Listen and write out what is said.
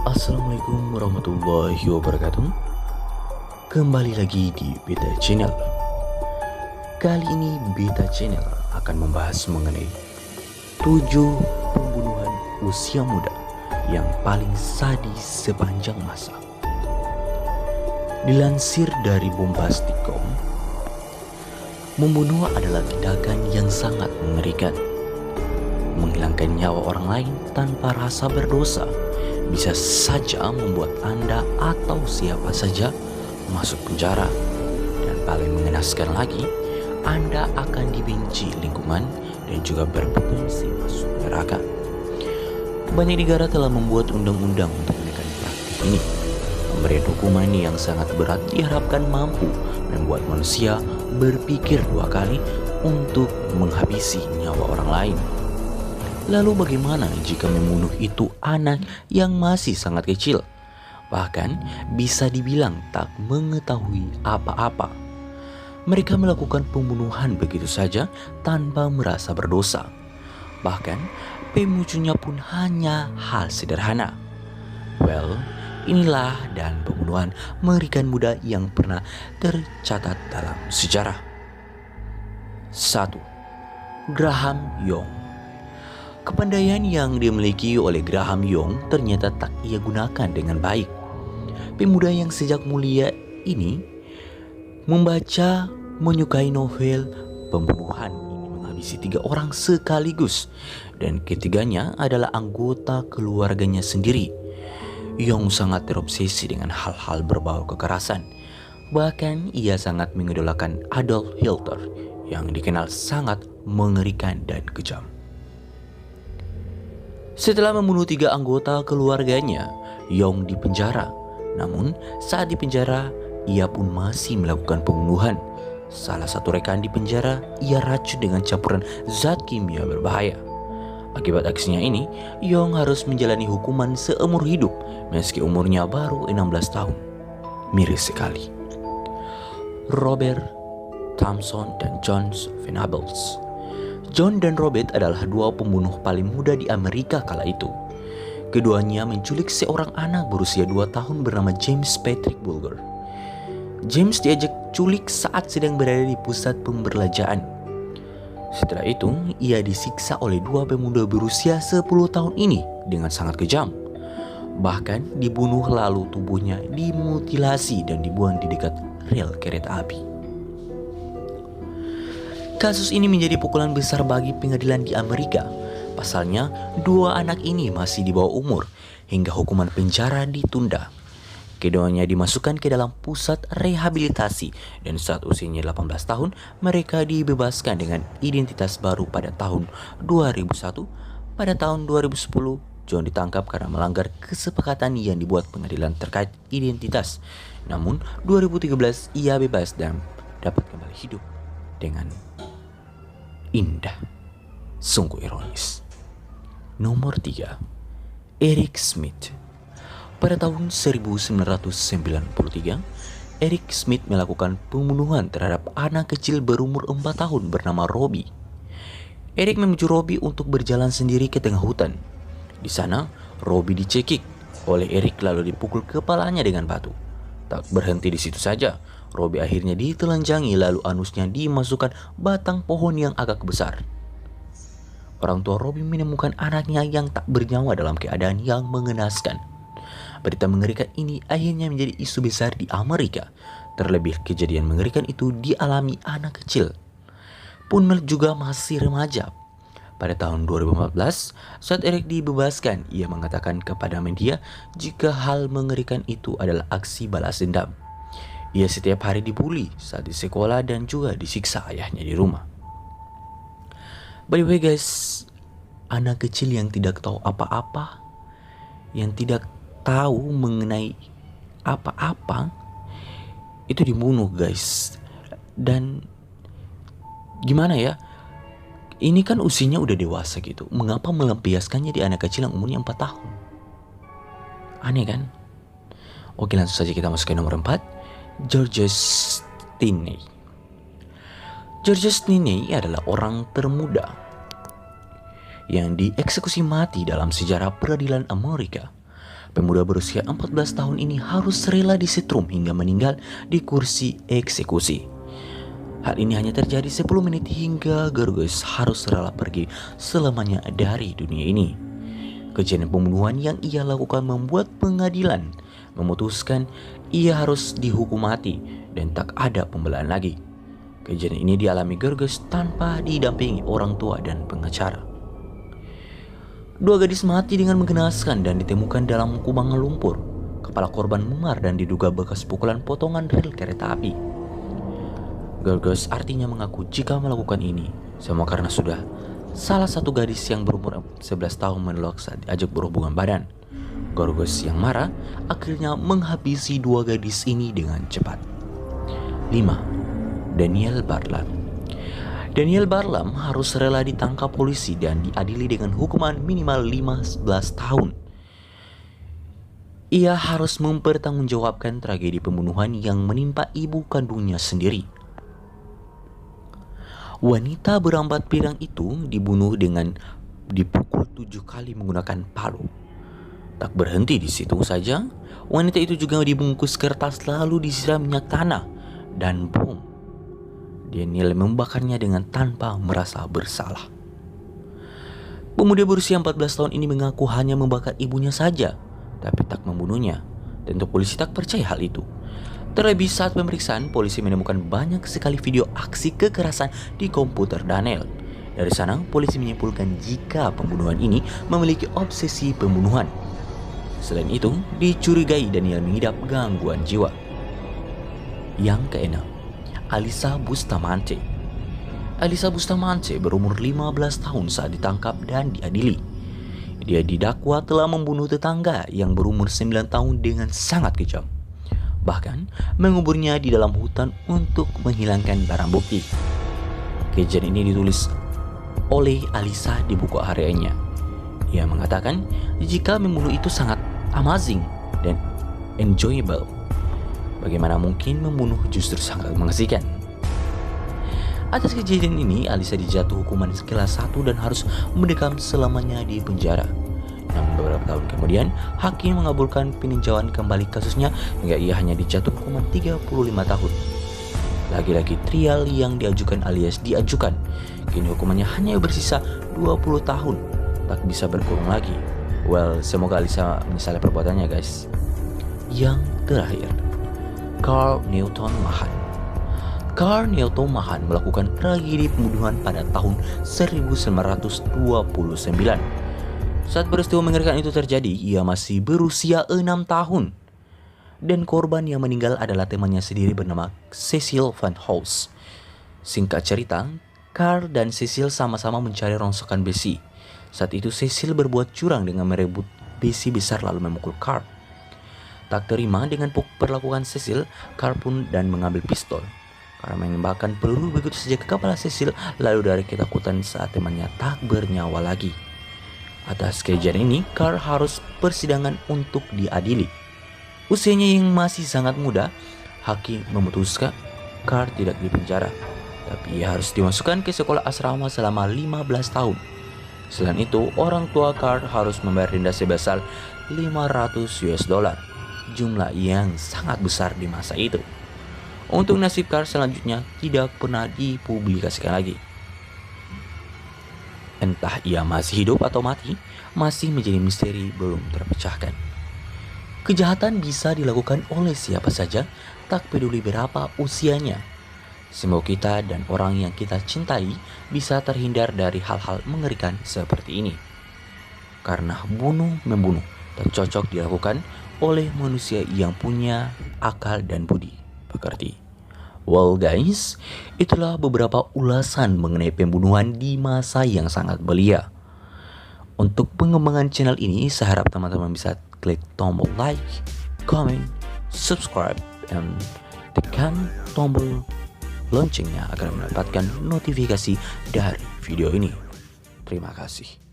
Assalamualaikum warahmatullahi wabarakatuh. Kembali lagi di Beta Channel. Kali ini Beta Channel akan membahas mengenai 7 pembunuhan usia muda yang paling sadis sepanjang masa. Dilansir dari Bombastic.com, membunuh adalah tindakan yang sangat mengerikan. Menghilangkan nyawa orang lain tanpa rasa berdosa bisa saja membuat Anda atau siapa saja masuk penjara. Dan paling mengenaskan lagi, Anda akan dibenci lingkungan dan juga berpotensi masuk neraka. Banyak negara telah membuat undang-undang untuk menekan praktik ini. Pemberian hukuman yang sangat berat diharapkan mampu membuat manusia berpikir dua kali untuk menghabisi nyawa orang lain. Lalu bagaimana jika membunuh itu anak yang masih sangat kecil? Bahkan bisa dibilang tak mengetahui apa-apa. Mereka melakukan pembunuhan begitu saja tanpa merasa berdosa. Bahkan pemicunya pun hanya hal sederhana. Well, inilah dan pembunuhan mengerikan muda yang pernah tercatat dalam sejarah. 1. Graham Young. Kepandaian yang dimiliki oleh Graham Young ternyata tak ia gunakan dengan baik. Pemuda yang sejak mulia ini membaca, menyukai novel pembunuhan ini menghabisi 3 orang sekaligus, dan ketiganya adalah anggota keluarganya sendiri. Young sangat terobsesi dengan hal-hal berbau kekerasan. Bahkan ia sangat mengidolakan Adolf Hitler yang dikenal sangat mengerikan dan kejam. Setelah membunuh 3 anggota keluarganya, Young dipenjara. Namun saat dipenjara, ia pun masih melakukan pembunuhan. Salah satu rekan di penjara ia racun dengan campuran zat kimia berbahaya. Akibat aksinya ini, Young harus menjalani hukuman seumur hidup meski umurnya baru 16 tahun. Miris sekali. Robert Thompson dan John Venables. John dan Robert adalah 2 pembunuh paling muda di Amerika kala itu. Keduanya menculik seorang anak berusia 2 tahun bernama James Patrick Bulger. James diajak culik saat sedang berada di pusat pemberlajaan. Setelah itu, ia disiksa oleh 2 pemuda berusia 10 tahun ini dengan sangat kejam. Bahkan dibunuh lalu tubuhnya dimutilasi dan dibuang di dekat rel kereta api. Kasus ini menjadi pukulan besar bagi pengadilan di Amerika. Pasalnya, 2 anak ini masih di bawah umur hingga hukuman penjara ditunda. Keduanya dimasukkan ke dalam pusat rehabilitasi dan saat usianya 18 tahun, mereka dibebaskan dengan identitas baru pada tahun 2001. Pada tahun 2010, John ditangkap karena melanggar kesepakatan yang dibuat pengadilan terkait identitas. Namun, 2013 ia bebas dan dapat kembali hidup dengan indah. Sungguh ironis. Nomor 3. Eric Smith. Pada tahun 1993, Eric Smith melakukan pembunuhan terhadap anak kecil berumur 4 tahun bernama Robbie. Eric menuju Robbie untuk berjalan sendiri ke tengah hutan. Di sana, Robbie dicekik oleh Eric lalu dipukul kepalanya dengan batu. Tak berhenti di situ saja, Robbie akhirnya ditelanjangi lalu anusnya dimasukkan batang pohon yang agak besar. Orang tua Robbie menemukan anaknya yang tak bernyawa dalam keadaan yang mengenaskan. Berita mengerikan ini akhirnya menjadi isu besar di Amerika. Terlebih kejadian mengerikan itu dialami anak kecil, pun juga masih remaja. Pada tahun 2014, saat Eric dibebaskan, ia mengatakan kepada media jika hal mengerikan itu adalah aksi balas dendam. Ia setiap hari dibully saat di sekolah dan juga disiksa ayahnya di rumah. By the way guys, anak kecil yang tidak tahu apa-apa, yang tidak tahu mengenai apa-apa, itu dibunuh guys. Dan gimana ya, ini kan usianya udah dewasa gitu, mengapa melampiaskannya di anak kecil yang umurnya 4 tahun? Aneh kan? Oke, langsung saja kita masuk ke nomor 4. Georges Stinney. Georges Stinney adalah orang termuda yang dieksekusi mati dalam sejarah peradilan Amerika. Pemuda berusia 14 tahun ini harus rela disetrum hingga meninggal di kursi eksekusi. Hal ini hanya terjadi 10 menit hingga Georges harus rela pergi selamanya dari dunia ini. Kejadian pembunuhan yang ia lakukan membuat pengadilan memutuskan ia harus dihukum mati dan tak ada pembelaan lagi. Kejadian ini dialami Georges tanpa didampingi orang tua dan pengacara. Dua gadis mati dengan mengenaskan dan ditemukan dalam kubangan lumpur. Kepala korban memar dan diduga bekas pukulan potongan rel kereta api. Georges artinya mengaku jika melakukan ini semua karena sudah salah satu gadis yang berumur 11 tahun menolak saat diajak berhubungan badan. Georges yang marah akhirnya menghabisi dua gadis ini dengan cepat. 5. Daniel Barlam. Daniel Barlam harus rela ditangkap polisi dan diadili dengan hukuman minimal 15 tahun. Ia harus mempertanggungjawabkan tragedi pembunuhan yang menimpa ibu kandungnya sendiri. Wanita berambut pirang itu dibunuh dengan dipukul 7 kali menggunakan palu. Tak berhenti di situ saja, wanita itu juga dibungkus kertas lalu disiram minyak tanah dan bom. Daniel membakarnya dengan tanpa merasa bersalah. Pemuda berusia 14 tahun ini mengaku hanya membakar ibunya saja, tapi tak membunuhnya. Tentu polisi tak percaya hal itu. Terlebih saat pemeriksaan, polisi menemukan banyak sekali video aksi kekerasan di komputer Daniel. Dari sana, polisi menyimpulkan jika pembunuhan ini memiliki obsesi pembunuhan. Selain itu, dicurigai Daniel mengidap gangguan jiwa. Yang keenam, Alisa Bustamante. Alisa Bustamante berumur 15 tahun saat ditangkap dan diadili. Dia didakwa telah membunuh tetangga yang berumur 9 tahun dengan sangat kejam. Bahkan menguburnya di dalam hutan untuk menghilangkan barang bukti. Kejadian ini ditulis oleh Alisa di buku hariannya. Ia mengatakan jika membunuh itu sangat amazing dan enjoyable. Bagaimana mungkin membunuh justru sangat mengasihkan. Atas kejadian ini, Alisa dijatuh hukuman kelas 1 dan harus mendekam selamanya di penjara. Namun beberapa tahun kemudian, hakim mengabulkan peninjauan kembali kasusnya hingga ia hanya dijatuh hukuman 35 tahun. Lagi-lagi trial yang diajukan alias diajukan. Kini hukumannya hanya bersisa 20 tahun. Tak bisa berkurang lagi. Well, semoga Alisa menyesali perbuatannya, guys. Yang terakhir, Carl Newton Mahan. Carl Newton Mahan melakukan tragedi pembunuhan pada tahun 1929. Saat peristiwa mengerikan itu terjadi, ia masih berusia 6 tahun. Dan korban yang meninggal adalah temannya sendiri bernama Cecil Van Holst. Singkat cerita, Carl dan Cecil sama-sama mencari rongsokan besi. Saat itu Cecil berbuat curang dengan merebut besi besar lalu memukul Carl. Tak terima dengan perlakuan Cecil, Carl pun dan mengambil pistol. Carl menembakkan peluru begitu saja ke kepala Cecil, lalu dari ketakutan saat temannya tak bernyawa lagi. Atas kejadian ini, Carl harus persidangan untuk diadili. Usianya yang masih sangat muda, hakim memutuskan Carl tidak dipenjara, tapi ia harus dimasukkan ke sekolah asrama selama 15 tahun. Selain itu, orang tua Carl harus membayar denda sebesar $500, jumlah yang sangat besar di masa itu. Untuk nasib Carl selanjutnya tidak pernah dipublikasikan lagi. Entah ia masih hidup atau mati, masih menjadi misteri belum terpecahkan. Kejahatan bisa dilakukan oleh siapa saja, tak peduli berapa usianya. Semoga kita dan orang yang kita cintai bisa terhindar dari hal-hal mengerikan seperti ini. Karena bunuh-membunuh tak cocok dilakukan oleh manusia yang punya akal dan budi pekerti. Well guys, itulah beberapa ulasan mengenai pembunuhan di masa yang sangat belia. Untuk pengembangan channel ini, saya harap teman-teman bisa klik tombol like, comment, subscribe, dan tekan tombol loncengnya agar mendapatkan notifikasi dari video ini. Terima kasih.